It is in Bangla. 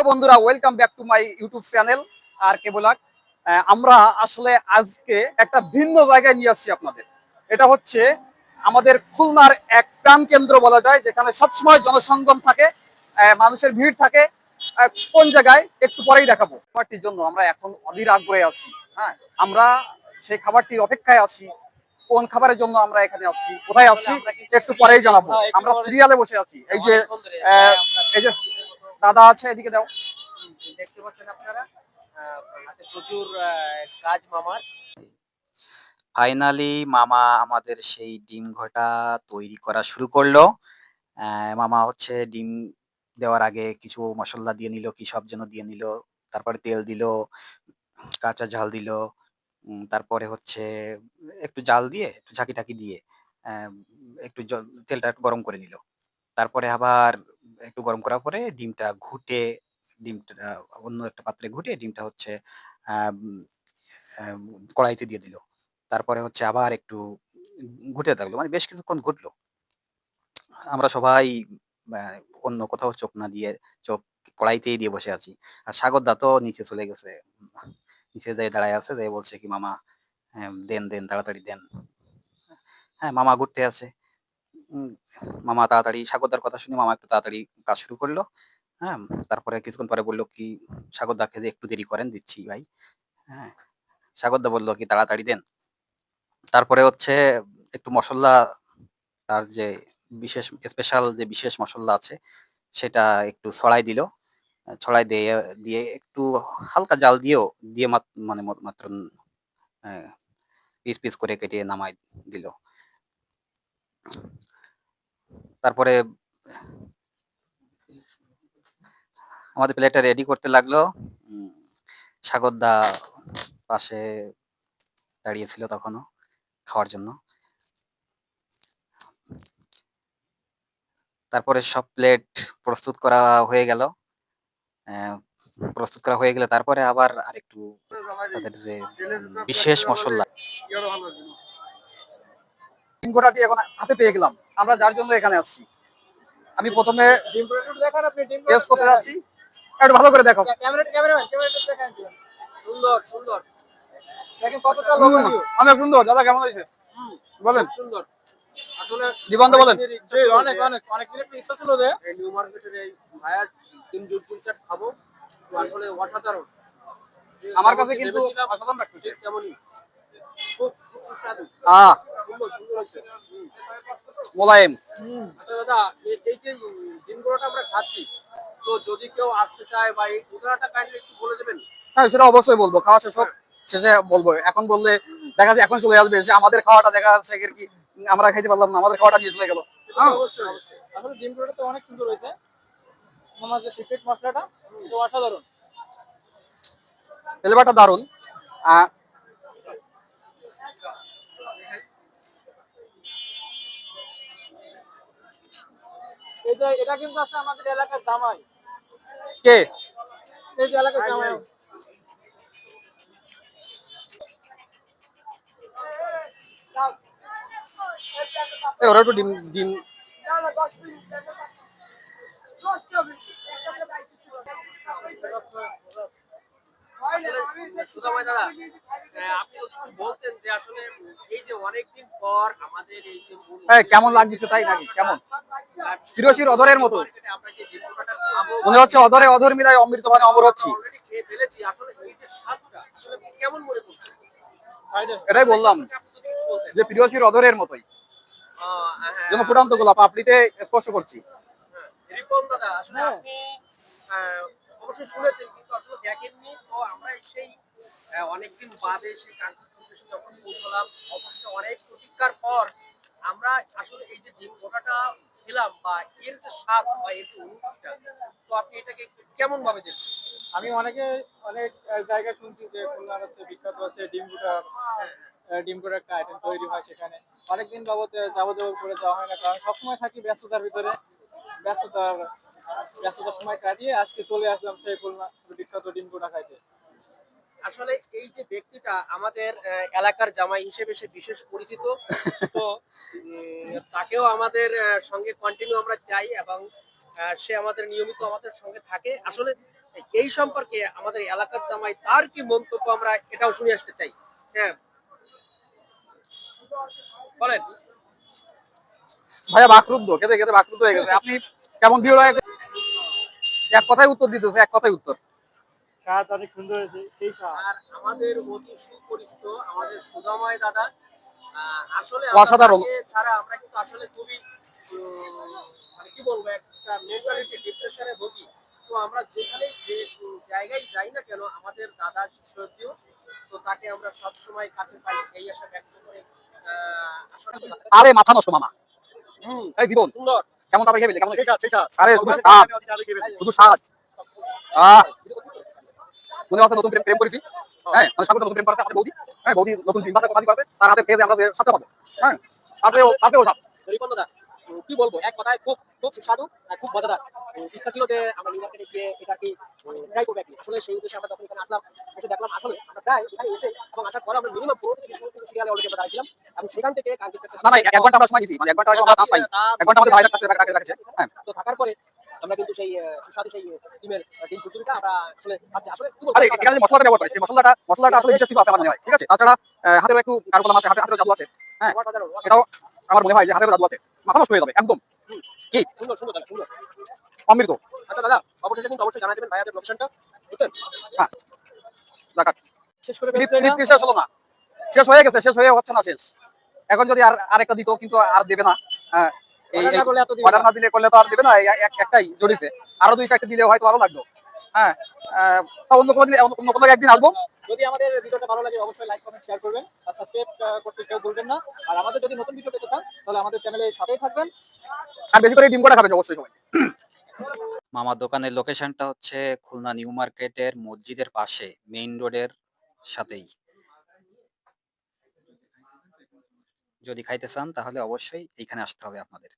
বন্ধুরা, welcome back to my YouTube channel আর কে ব্লগ। আমরা আসলে আজকে একটা ভিন্ন জায়গায় নিয়ে আসছি আপনাদের। এটা হচ্ছে আমাদের খুলনার এক প্রাণ কেন্দ্র বলা যায়, যেখানে সবসময় জনসঙ্গম থাকে, মানুষের ভিড় থাকে। কোন জায়গায় একটু পরেই দেখাবো। খাবারটির জন্য আমরা এখন অধীর আগ্রহে আছি। হ্যাঁ, আমরা সেই খাবারটির অপেক্ষায় আছি। কোন খাবারের জন্য আমরা এখানে আসছি, কোথায় আসছি, একটু পরেই জানাবো। আমরা সিরিয়ালে বসে আছি। এই যে এই যে দাদা আছে, এদিকে দাও। দেখতে পাচ্ছেন আপনারা হাতে প্রচুর কাজ মামার। ফাইনালি মামা আমাদের সেই ডিম ঘটা তৈরি করা শুরু করলো। মামা হচ্ছে ডিম দেওয়ার আগে কিছু মশলা দিয়ে নিল, কি সব যেন দিয়ে নিল। তারপরে তেল দিল, কাঁচা ঝাল দিল। তারপরে হচ্ছে একটু জাল দিয়ে, একটু ঝাঁকি-টাকি দিয়ে অ্যা একটু তেলটা একটু গরম করে নিল। তারপরে আবার একটু গরম করার পরে ডিমটা ঘুটে, ডিমটা অন্য একটা পাত্রে ঘুটে ডিমটা হচ্ছে আম আম কড়াইতে দিয়ে দিল। তারপরে হচ্ছে আবার একটু ঘুরতে থাকলো। মানে বেশ কিছুক্ষণ ঘুটলো। আমরা সবাই ব্যা অন্য কোথাও চোখ না দিয়ে চোখ কড়াইতেই দিয়ে বসে আছি। আর সাগরদা তো নিচে চলে গেছে। নিচে যেয়ে দাঁড়ায় আছে, যেয়ে বলছে কি, "মামা দেন, দেন তাড়াতাড়ি দেন।" হ্যাঁ, মামা ঘুরতে আছে। উম মামা তাড়াতাড়ি সাগরদার কথা শুনে মামা একটু তাড়াতাড়ি কাজ শুরু করলো। হ্যাঁ? তারপরে কিছুক্ষণ পরে বলল কি, "সাগরদাকে যে একটু দেরি করেন, দিচ্ছি ভাই।" হ্যাঁ? সাগরদা বলল কি, "তাড়াতাড়ি দেন।" তারপরে হচ্ছে একটু মসল্লা, তার যে স্পেশাল যে বিশেষ মসল্লা আছে সেটা একটু ছড়াই দিল। ছড়াই দিয়ে দিয়ে একটু হালকা জাল দিয়েও দিয়ে মানে মাত্র পিস, পিস করে কেটে নামায় দিল। তারপরে আমাদের প্লেটটা রেডি করতে লাগলো। উম সাগরদা পাশে দাঁড়িয়ে ছিল তখনও খাওয়ার জন্য। তারপরে সব প্লেট প্রস্তুত করা হয়ে গেল। প্রস্তুত করা হয়ে গেলে তারপরে আবার আরেকটু তাদের যে বিশেষ মসল্লা। ডিম গোটাটি এখন হাতে পেয়ে গেলাম, আমরা যার জন্য এখানে আসছি। আমি প্রথমে টেস্ট করতে যাচ্ছি। একটু ভালো করে দেখো। সুন্দর, সুন্দর। দেখেন কতটা লোভনীয়। অনেক সুন্দর। দাদা কেমন হয়েছে বলেন? সুন্দর। আসলে জীবন্ত বলেন। অনেক অনেক অনেক দিনের একটা ইচ্ছা ছিল যে এই নিউ মার্কেটের এই ভায়ার ডিম জুট চাট খাবো। তো আসলে অসাধারণ। আমার কাছে কিন্তু অসাধারণ লাগছে। ঠিক তেমনই। খুব সুস্বাদু। সুন্দর, সুন্দর হচ্ছে। মোলায়েম। আচ্ছা দাদা, এই যে ডিম গুঁড়োটা আমরা খাচ্ছি, তো যদি কেউ আসতে চায় বা এই ঠিকানাটা কাইন্ডলি একটু বলে দেবেন? হ্যাঁ, সেটা অবশ্যই বলবো। খাওয়া শেষ হোক, শেষে বলবো। এখন বললে দেখা যাচ্ছে এখন চলে আসবে, এসে আমাদের খাওয়াটা দেখা যাচ্ছে কি আমরা খাইতে পারলাম না, আমাদের খাওয়াটা নিয়ে চলে গেল। হ্যাঁ, অবশ্যই, অবশ্যই। আসলে ডিম গুঁড়োটা তো অনেক সুন্দর হয়েছে। আমার যে সিক্রেট মশলাটা তো অসাধারণ। ফ্লেভারটা দারুণ। আহ, এটা কিন্তু আছে আমাদের এলাকার জামাই। কে? এই যে এলাকার জামাই। ওরা একটু ডিম ডিম আসলে সুধাময় দাদা, আপনি যদি একটু বলতেন যে আসলে এই যে অনেকদিন পর আমাদের এই যে কেমন লাগছে তাই নাকি? কেমন হিরোশির অধরের মতো আমরা যে ডিম পোড়াটা খাবো, মনে হচ্ছে? অধরে অধর মিলায় অমৃত মানে অমর হচ্ছি। অলরেডি খেয়ে ফেলেছি। আসলে এই যে স্বাদটা আসলে কেমন মনে করছেন? এটাই বললাম আপনি যদি একটু বলতেন। যে প্রিয়সির অধরের মতোই যেন হ্যাঁ, ফুটান্ত গোলাপ আপনিতে স্পর্শ করছি। রিপন দাদা, আসলে আপনি অবশ্যই শুনেছেন কিন্তু আসলে দেখেননি। তো আমরা সেই অনেকদিন বাদে সেই কাঙ্ক্ষিত উদ্দেশ্যে যখন পৌঁছলাম, অবশ্যই অনেক প্রতীক্ষার পর আমরা আসলে এই যে ডিম ঘোটাটা খেলাম বা এর যে স্বাদ বা এর যে অনুভূতিটা, তো আপনি এটাকে কেমন ভাবে দেখছেন? আমি অনেক জায়গায় শুনছি যে খুলনার হচ্ছে বিখ্যাত হচ্ছে ডিম গুঁড়ার একটা আইটেম তৈরি হয় সেখানে। অনেকদিন যাবত করে যাওয়া হয় না, কারণ সবসময় থাকি ব্যস্ততার ভিতরে। ব্যস্ততার ব্যস্ততার সময় কাটিয়ে আজকে চলে আসলাম সেই খুলনা বিখ্যাত ডিম গুঁড়া খাইতে। আসলে এই যে ব্যক্তিটা আমাদের এলাকার জামাই হিসেবে সে বিশেষ পরিচিত। তো তাকেও আমাদের সঙ্গে কন্টিনিউ আমরা চাই এবং সে আমাদের নিয়মিত আমাদের সঙ্গে থাকে। আসলে এই সম্পর্কে আমাদের এলাকার জামাই তার কি মন্তব্য আমরা এটাও শুনে আসতে চাই। হ্যাঁ, বলেন। ভাইয়া বাকরুদ্ধ, খেতে খেতে বাকরুদ্ধ হয়ে গেছে। আপনি কেমন ভিডিও এক কথায় উত্তর দিতেছে, এক কথায় উত্তর। স্বাদ অনেক সুন্দর হয়েছে, সেই স্বাদ। আর আমাদের অতি সুপরিচিত আমাদের সুদাময় দাদা, আসলে অসাধারণ। ছাড়া আমরা কিন্তু আসলে খুবই মানে কি বলবো, একটা মেন্টালিটি ডিপ্রেশনে ভুগি। তো আমরা যেখানেই যে জায়গায় যাই না কেন আমাদের দাদা শ্রদ্ধেয়, তো তাকে আমরা সব সময় কাছে পাই এই আশা ব্যক্ত করে আসলে আরে মাথা নষ্ট মামা। হুম, এই জীবন সুন্দর। কেমন তারপরে খেয়ে ফেলি, কেমন? সেই স্বাদ, সেই স্বাদ। আরে শুধু স্বাদ, শুধু স্বাদ। আহ মনে আছে নতুন প্রেম প্রেম করেছি। হ্যাঁ, মানে সাগর নতুন প্রেম করেছে আমাদের বৌদি। হ্যাঁ, বৌদি নতুন চিন্তা করে তার হাতে খেয়ে আমরা যে সাথে পাবো। হ্যাঁ, তারপরেও স্বাদ। রিপন দাদা, কি বলবো, এক কথায় খুব খুব সুস্বাদু আর খুব মজাদার। ইচ্ছা ছিল যে আমরা নিউ মার্কেটে গিয়ে এটা কি ট্রাই করবো একদিন। আসলে সেই উদ্দেশ্যে আমরা যখন এখানে আসলাম, এসে দেখলাম আসলে আমরা প্রায় এখানে এসে এবং আসার পরে আমরা মিনিমাম 15 থেকে 20 মিনিট সিরিয়ালে অলরেডি আমরা দাঁড়িয়েছিলাম এবং সেখান থেকে কাঙ্ক্ষিত একটা না না, 1 ঘন্টা আমরা সময় দিয়েছি, মানে 1 ঘন্টা আগে আমরা চান্স পাই। 1 ঘন্টা আমাদের ভাইদের কাছে রাখছে। হ্যাঁ, তো থাকার পরে আমরা কিন্তু সেই সুস্বাদু সেই ডিমের ডিম ফুলটা আমরা আসলে খাচ্ছি। আসলে কি আরে বলবো, এখানে যে মশলাটা ব্যবহার করে সেই মশলাটা আসলে বিশেষ কিছু আছে আমার মনে হয়। ঠিক আছে, তাছাড়া হাতেরও একটু কারুকলাম আছে, হাতেরও জাদু আছে। হ্যাঁ, এটাও আমার মনে হয় যে হাতেরও জাদু আছে। মাথা নষ্ট হয়ে যাবে একদম। কি সুন্দর সুন্দর দাদা, সুন্দর। অমৃত। আচ্ছা দাদা, অবশেষে কিন্তু অবশ্যই জানাই দেবেন ভাইয়াদের লোকেশনটা, বুঝলেন? হ্যাঁ, দেখার শেষ করে ফেলছে না? তৃপ্তি শেষ হলো না, শেষ হয়ে গেছে, শেষ হয়ে হচ্ছে না শেষ। এখন যদি আরেকটা দিত, কিন্তু আর দেবে না। এই অর্ডার না করলে এত দিবে অর্ডার না। না দিলে করলে তো আর দেবে না। একটাই জড়িছে, আরো 2-4টা দিলে হয়তো ভালো লাগতো। হ্যাঁ, তা অন্য কোনো দিন, অন্য কোনো একদিন আসবো। যদি আমাদের ভিডিওটা ভালো লাগে অবশ্যই লাইক কমেন্ট শেয়ার করবেন আর সাবস্ক্রাইব করতে কেউ ভুলবেন না। আর আমাদের যদি নতুন ভিডিও পেতে চান তাহলে আমাদের চ্যানেলের সাথেই থাকবেন। আর বেশি করে ডিম কটা খাবেন অবশ্যই সবাই। মামার দোকানের লোকেশনটা হচ্ছে খুলনা নিউ মার্কেটের মসজিদের পাশে, মেইন রোডের সাথেই। যদি খাইতে চান তাহলে অবশ্যই এইখানে আসতে হবে আপনাদের।